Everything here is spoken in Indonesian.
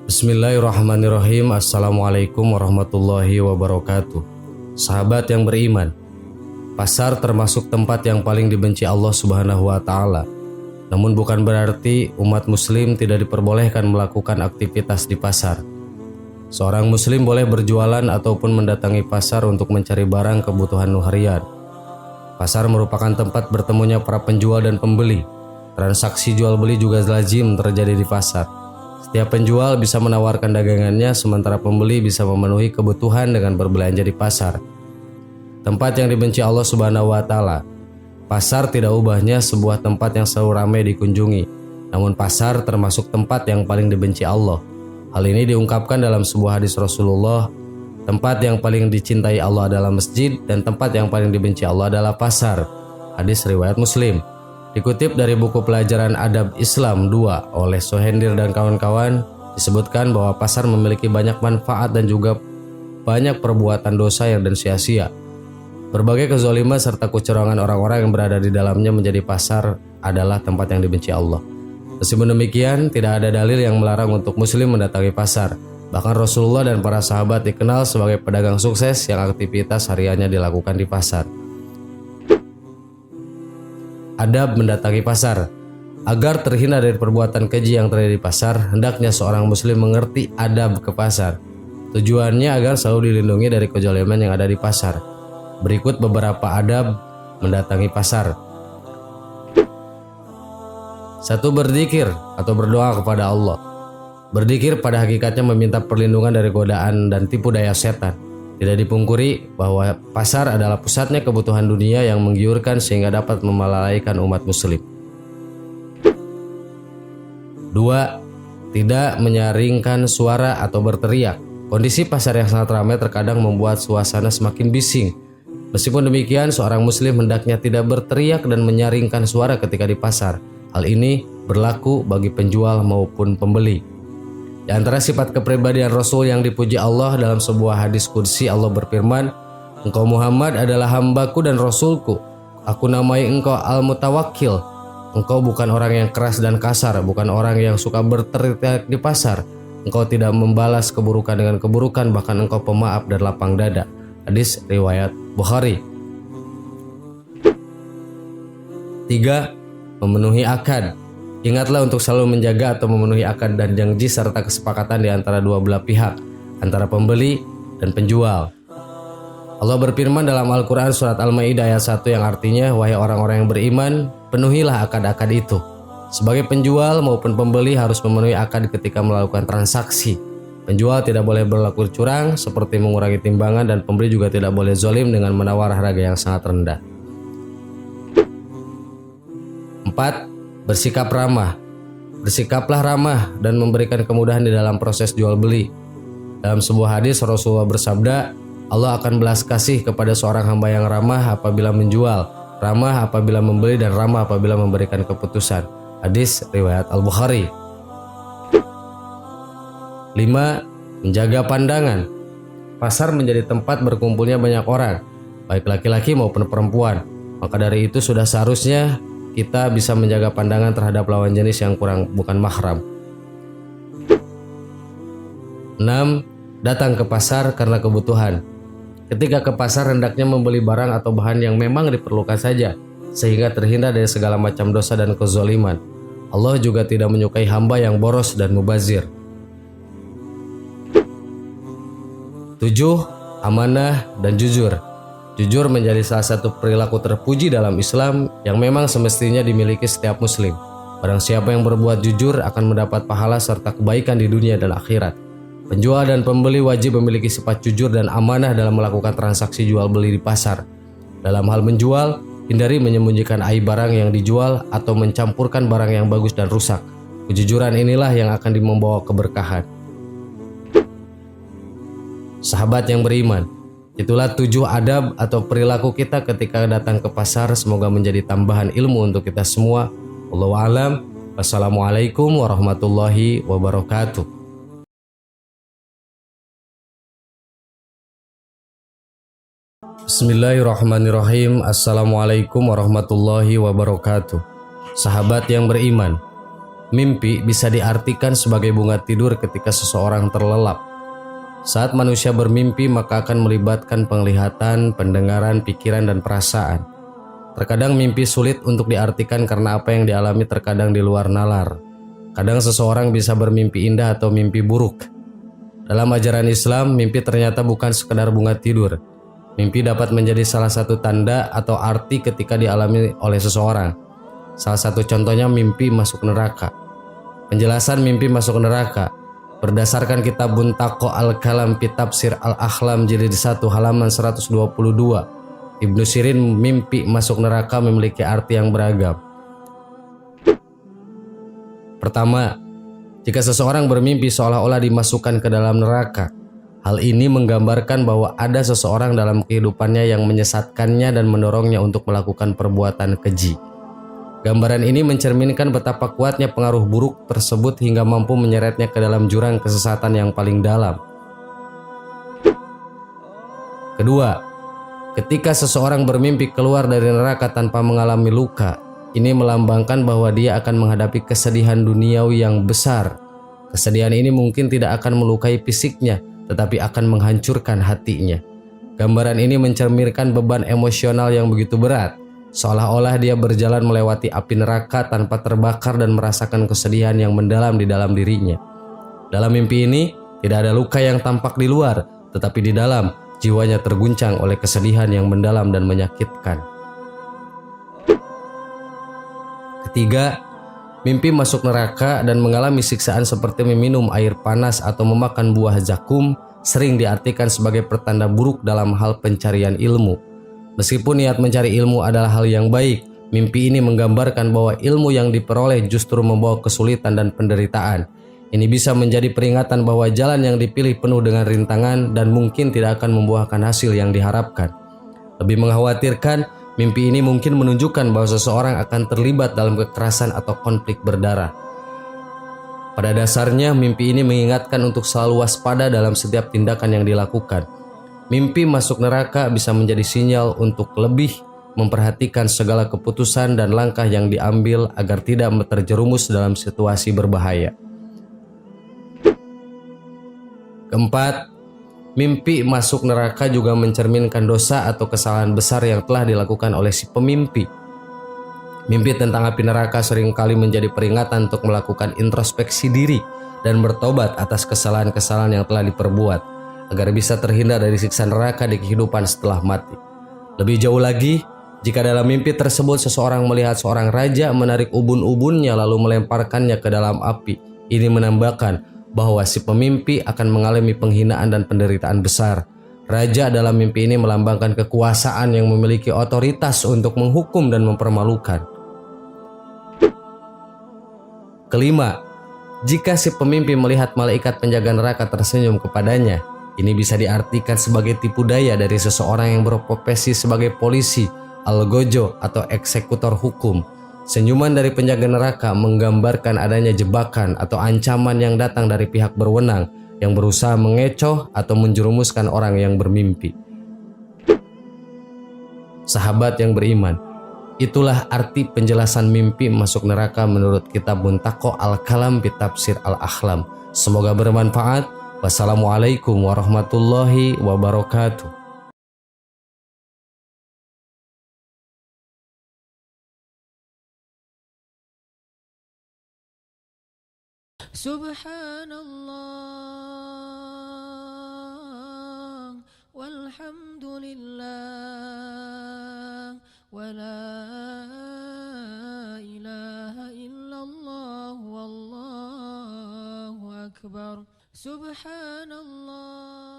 Bismillahirrahmanirrahim. Assalamualaikum warahmatullahi wabarakatuh. Sahabat yang beriman, pasar termasuk tempat yang paling dibenci Allah Subhanahu wa Ta'ala. Namun bukan berarti umat muslim tidak diperbolehkan melakukan aktivitas di pasar. Seorang muslim boleh berjualan ataupun mendatangi pasar untuk mencari barang kebutuhan harian. Pasar merupakan tempat bertemunya para penjual dan pembeli. Transaksi jual beli juga lazim terjadi di pasar. Setiap penjual bisa menawarkan dagangannya, sementara pembeli bisa memenuhi kebutuhan dengan berbelanja di pasar. Tempat yang dibenci Allah Subhanahu wa Ta'ala. Pasar tidak ubahnya sebuah tempat yang selalu ramai dikunjungi. Namun pasar termasuk tempat yang paling dibenci Allah. Hal ini diungkapkan dalam sebuah hadis Rasulullah. Tempat yang paling dicintai Allah adalah masjid dan tempat yang paling dibenci Allah adalah pasar. Hadis riwayat Muslim. Dikutip dari buku pelajaran Adab Islam 2 oleh Sohendir dan kawan-kawan, disebutkan bahwa pasar memiliki banyak manfaat dan juga banyak perbuatan dosa yang dan sia-sia. Berbagai kezaliman serta kecurangan orang-orang yang berada di dalamnya menjadi pasar adalah tempat yang dibenci Allah. Meskipun demikian, tidak ada dalil yang melarang untuk muslim mendatangi pasar. Bahkan Rasulullah dan para sahabat dikenal sebagai pedagang sukses yang aktivitas hariannya dilakukan di pasar. Adab mendatangi pasar. Agar terhindar dari perbuatan keji yang terjadi di pasar, hendaknya seorang muslim mengerti adab ke pasar. Tujuannya agar selalu dilindungi dari kezaliman yang ada di pasar. Berikut beberapa adab mendatangi pasar. 1. Berzikir atau berdoa kepada Allah. Berzikir pada hakikatnya meminta perlindungan dari godaan dan tipu daya setan. Tidak dipungkiri bahwa pasar adalah pusatnya kebutuhan dunia yang menggiurkan sehingga dapat melalaikan umat muslim. 2. Tidak menyaringkan suara atau berteriak. Kondisi pasar yang sangat ramai terkadang membuat suasana semakin bising. Meskipun demikian, seorang muslim hendaknya tidak berteriak dan menyaringkan suara ketika di pasar. Hal ini berlaku bagi penjual maupun pembeli. Di antara sifat kepribadian Rasul yang dipuji Allah dalam sebuah hadis qudsi, Allah berfirman, "Engkau Muhammad adalah hambaku dan Rasulku. Aku namai engkau Al-Mutawakkil." Engkau bukan orang yang keras dan kasar, bukan orang yang suka berteriak di pasar. Engkau tidak membalas keburukan dengan keburukan, bahkan engkau pemaaf dan lapang dada. Hadis riwayat Bukhari. 3. Memenuhi akad. Ingatlah untuk selalu menjaga atau memenuhi akad dan janji serta kesepakatan di antara dua belah pihak, antara pembeli dan penjual. Allah berfirman dalam Al-Quran surat Al-Ma'idah ayat 1 yang artinya, "Wahai orang-orang yang beriman, penuhilah akad-akad itu." Sebagai penjual maupun pembeli harus memenuhi akad ketika melakukan transaksi. Penjual tidak boleh berlaku curang seperti mengurangi timbangan, dan pembeli juga tidak boleh zalim dengan menawar harga yang sangat rendah. 4. Bersikap ramah. Bersikaplah ramah dan memberikan kemudahan di dalam proses jual beli. Dalam sebuah hadis Rasulullah bersabda, Allah akan belas kasih kepada seorang hamba yang ramah apabila menjual, ramah apabila membeli, dan ramah apabila memberikan keputusan. Hadis riwayat Al-Bukhari. 5. Menjaga pandangan. Pasar menjadi tempat berkumpulnya banyak orang, baik laki-laki maupun perempuan. Maka dari itu sudah seharusnya kita bisa menjaga pandangan terhadap lawan jenis yang bukan mahram. 6. Datang ke pasar karena kebutuhan. Ketika ke pasar hendaknya membeli barang atau bahan yang memang diperlukan saja, sehingga terhindar dari segala macam dosa dan kezaliman. Allah juga tidak menyukai hamba yang boros dan mubazir. 7. Amanah dan jujur. Jujur menjadi salah satu perilaku terpuji dalam Islam yang memang semestinya dimiliki setiap muslim. Barang siapa yang berbuat jujur akan mendapat pahala serta kebaikan di dunia dan akhirat. Penjual dan pembeli wajib memiliki sifat jujur dan amanah dalam melakukan transaksi jual beli di pasar. Dalam hal menjual, hindari menyembunyikan aib barang yang dijual atau mencampurkan barang yang bagus dan rusak. Kejujuran inilah yang akan membawa keberkahan. Sahabat yang beriman, itulah 7 adab atau perilaku kita ketika datang ke pasar. Semoga menjadi tambahan ilmu untuk kita semua. Wallahu a'lam. Wassalamualaikum warahmatullahi wabarakatuh. Bismillahirrahmanirrahim. Assalamualaikum warahmatullahi wabarakatuh. Sahabat yang beriman, mimpi bisa diartikan sebagai bunga tidur ketika seseorang terlelap. Saat manusia bermimpi maka akan melibatkan penglihatan, pendengaran, pikiran, dan perasaan. Terkadang mimpi sulit untuk diartikan karena apa yang dialami terkadang di luar nalar. Kadang seseorang bisa bermimpi indah atau mimpi buruk. Dalam ajaran Islam, mimpi ternyata bukan sekedar bunga tidur. Mimpi dapat menjadi salah satu tanda atau arti ketika dialami oleh seseorang. Salah satu contohnya mimpi masuk neraka. Penjelasan mimpi masuk neraka berdasarkan kitab Buntaqo Al-Kalam fi Tafsir Al-Ahlam jilid 1 halaman 122. Ibnu Sirin, mimpi masuk neraka memiliki arti yang beragam. Pertama, jika seseorang bermimpi seolah-olah dimasukkan ke dalam neraka, hal ini menggambarkan bahwa ada seseorang dalam kehidupannya yang menyesatkannya dan mendorongnya untuk melakukan perbuatan keji. Gambaran ini mencerminkan betapa kuatnya pengaruh buruk tersebut hingga mampu menyeretnya ke dalam jurang kesesatan yang paling dalam. Kedua, ketika seseorang bermimpi keluar dari neraka tanpa mengalami luka, ini melambangkan bahwa dia akan menghadapi kesedihan duniawi yang besar. Kesedihan ini mungkin tidak akan melukai fisiknya, tetapi akan menghancurkan hatinya. Gambaran ini mencerminkan beban emosional yang begitu berat, seolah-olah dia berjalan melewati api neraka tanpa terbakar dan merasakan kesedihan yang mendalam di dalam dirinya. Dalam mimpi ini, tidak ada luka yang tampak di luar, tetapi di dalam, jiwanya terguncang oleh kesedihan yang mendalam dan menyakitkan. Ketiga, mimpi masuk neraka dan mengalami siksaan seperti meminum air panas atau memakan buah zakum sering diartikan sebagai pertanda buruk dalam hal pencarian ilmu. Meskipun niat mencari ilmu adalah hal yang baik, mimpi ini menggambarkan bahwa ilmu yang diperoleh justru membawa kesulitan dan penderitaan. Ini bisa menjadi peringatan bahwa jalan yang dipilih penuh dengan rintangan dan mungkin tidak akan membuahkan hasil yang diharapkan. Lebih mengkhawatirkan, mimpi ini mungkin menunjukkan bahwa seseorang akan terlibat dalam kekerasan atau konflik berdarah. Pada dasarnya, mimpi ini mengingatkan untuk selalu waspada dalam setiap tindakan yang dilakukan. Mimpi masuk neraka bisa menjadi sinyal untuk lebih memperhatikan segala keputusan dan langkah yang diambil agar tidak terjerumus dalam situasi berbahaya. Keempat, mimpi masuk neraka juga mencerminkan dosa atau kesalahan besar yang telah dilakukan oleh si pemimpi. Mimpi tentang api neraka seringkali menjadi peringatan untuk melakukan introspeksi diri dan bertobat atas kesalahan-kesalahan yang telah diperbuat, agar bisa terhindar dari siksa neraka di kehidupan setelah mati. Lebih jauh lagi, jika dalam mimpi tersebut seseorang melihat seorang raja menarik ubun-ubunnya lalu melemparkannya ke dalam api, ini menambahkan bahwa si pemimpi akan mengalami penghinaan dan penderitaan besar. Raja dalam mimpi ini melambangkan kekuasaan yang memiliki otoritas untuk menghukum dan mempermalukan. Kelima, jika si pemimpi melihat malaikat penjaga neraka tersenyum kepadanya, ini bisa diartikan sebagai tipu daya dari seseorang yang berprofesi sebagai polisi, algojo, atau eksekutor hukum. Senyuman dari penjaga neraka menggambarkan adanya jebakan atau ancaman yang datang dari pihak berwenang yang berusaha mengecoh atau menjerumuskan orang yang bermimpi. Sahabat yang beriman, itulah arti penjelasan mimpi masuk neraka menurut kitab Buntaqo Al-Kalam fi Tafsir Al-Ahlam. Semoga bermanfaat. Wassalamualaikum warahmatullahi wabarakatuh. Subhanallah walhamdulillah wala ilaha illallah wallahu akbar. Subhanallah.